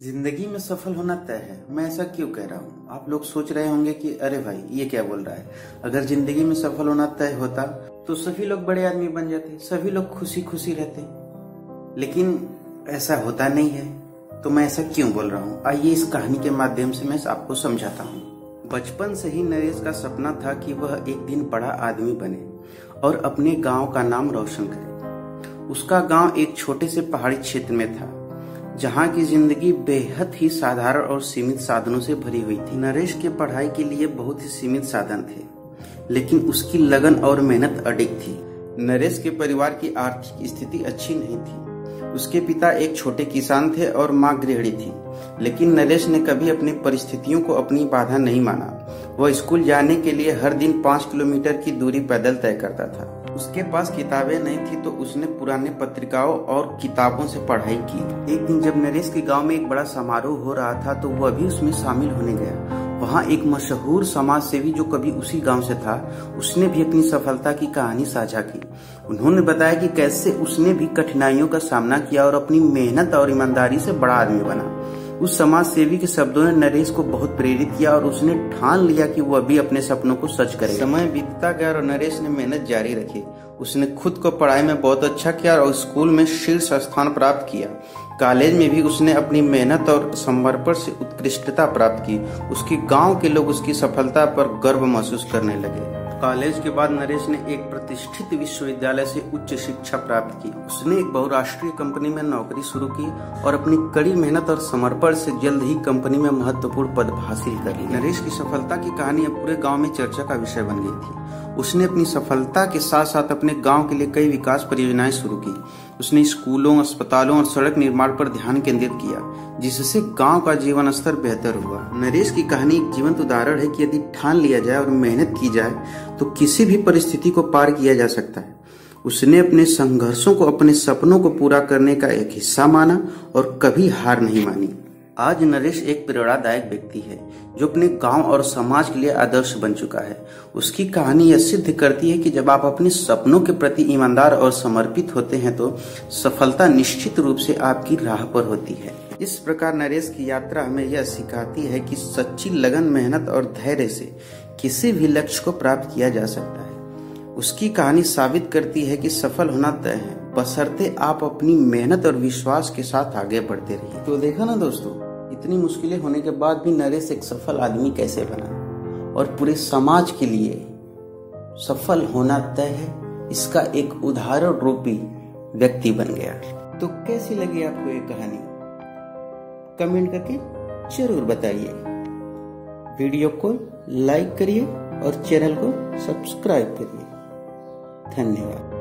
जिंदगी में सफल होना तय है। मैं ऐसा क्यों कह रहा हूँ? आप लोग सोच रहे होंगे कि अरे भाई ये क्या बोल रहा है। अगर जिंदगी में सफल होना तय होता तो सभी लोग बड़े आदमी बन जाते, सभी लोग खुशी खुशी रहते, लेकिन ऐसा होता नहीं है। तो मैं ऐसा क्यों बोल रहा हूँ, आइए इस कहानी के माध्यम से मैं आपको समझाता हूँ। बचपन से ही नरेश का सपना था कि वह एक दिन बड़ा आदमी बने और अपने गांव का नाम रोशन करे। उसका गांव एक छोटे से पहाड़ी क्षेत्र में था, जहां की जिंदगी बेहद ही साधारण और सीमित साधनों से भरी हुई थी। नरेश के पढ़ाई के लिए बहुत ही सीमित साधन थे, लेकिन उसकी लगन और मेहनत अडिग थी। नरेश के परिवार की आर्थिक स्थिति अच्छी नहीं थी। उसके पिता एक छोटे किसान थे और मां गृहिणी थी, लेकिन नरेश ने कभी अपनी परिस्थितियों को अपनी बाधा नहीं माना। वह स्कूल जाने के लिए हर दिन 5 किलोमीटर की दूरी पैदल तय करता था। उसके पास किताबें नहीं थी तो उसने पुराने पत्रिकाओं और किताबों से पढ़ाई की। एक दिन जब नरेश के गांव में एक बड़ा समारोह हो रहा था तो वह भी उसमें शामिल होने गया। वहां एक मशहूर समाज सेवी जो कभी उसी गांव से था, उसने भी अपनी सफलता की कहानी साझा की। उन्होंने बताया कि कैसे उसने भी कठिनाइयों का सामना किया और अपनी मेहनत और ईमानदारी से बड़ा आदमी बना। उस समाज सेवी के शब्दों ने नरेश को बहुत प्रेरित किया और उसने ठान लिया कि वह भी अपने सपनों को सच करेगा। समय बीतता गया और नरेश ने मेहनत जारी रखी। उसने खुद को पढ़ाई में बहुत अच्छा किया और स्कूल में शीर्ष स्थान प्राप्त किया। कॉलेज में भी उसने अपनी मेहनत और समर्पण से उत्कृष्टता प्राप्त की। उसके गांव के लोग उसकी सफलता पर गर्व महसूस करने लगे। कॉलेज के बाद नरेश ने एक प्रतिष्ठित विश्वविद्यालय से उच्च शिक्षा प्राप्त की। उसने एक बहुराष्ट्रीय कंपनी में नौकरी शुरू की और अपनी कड़ी मेहनत और समर्पण से जल्द ही कंपनी में महत्वपूर्ण पद हासिल कर ली। नरेश की सफलता की कहानी अब पूरे गांव में चर्चा का विषय बन गई थी। उसने अपनी सफलता के साथ साथ अपने गांव के लिए कई विकास परियोजनाएं शुरू की। उसने स्कूलों, अस्पतालों और सड़क निर्माण पर ध्यान केंद्रित किया, जिससे गांव का जीवन स्तर बेहतर हुआ। नरेश की कहानी एक जीवंत उदाहरण है कि यदि ठान लिया जाए और मेहनत की जाए तो किसी भी परिस्थिति को पार किया जा सकता है। उसने अपने संघर्षों को अपने सपनों को पूरा करने का एक हिस्सा माना और कभी हार नहीं मानी। आज नरेश एक प्रेरणादायक व्यक्ति है जो अपने गांव और समाज के लिए आदर्श बन चुका है। उसकी कहानी यह सिद्ध करती है कि जब आप अपने सपनों के प्रति ईमानदार और समर्पित होते हैं तो सफलता निश्चित रूप से आपकी राह पर होती है। इस प्रकार नरेश की यात्रा हमें यह सिखाती है कि सच्ची लगन, मेहनत और धैर्य से किसी भी लक्ष्य को प्राप्त किया जा सकता है। उसकी कहानी साबित करती है कि सफल होना तय है, बशर्ते आप अपनी मेहनत और विश्वास के साथ आगे बढ़ते रहिए। तो देखा ना दोस्तों, इतनी मुश्किलें होने के बाद भी नरेश एक सफल आदमी कैसे बना और पूरे समाज के लिए सफल होना तय है, इसका एक उदाहरण रूपी व्यक्ति बन गया। तो कैसी लगी आपको ये कहानी? कमेंट करके जरूर बताइए। वीडियो को लाइक करिए और चैनल को सब्सक्राइब करिए। धन्यवाद।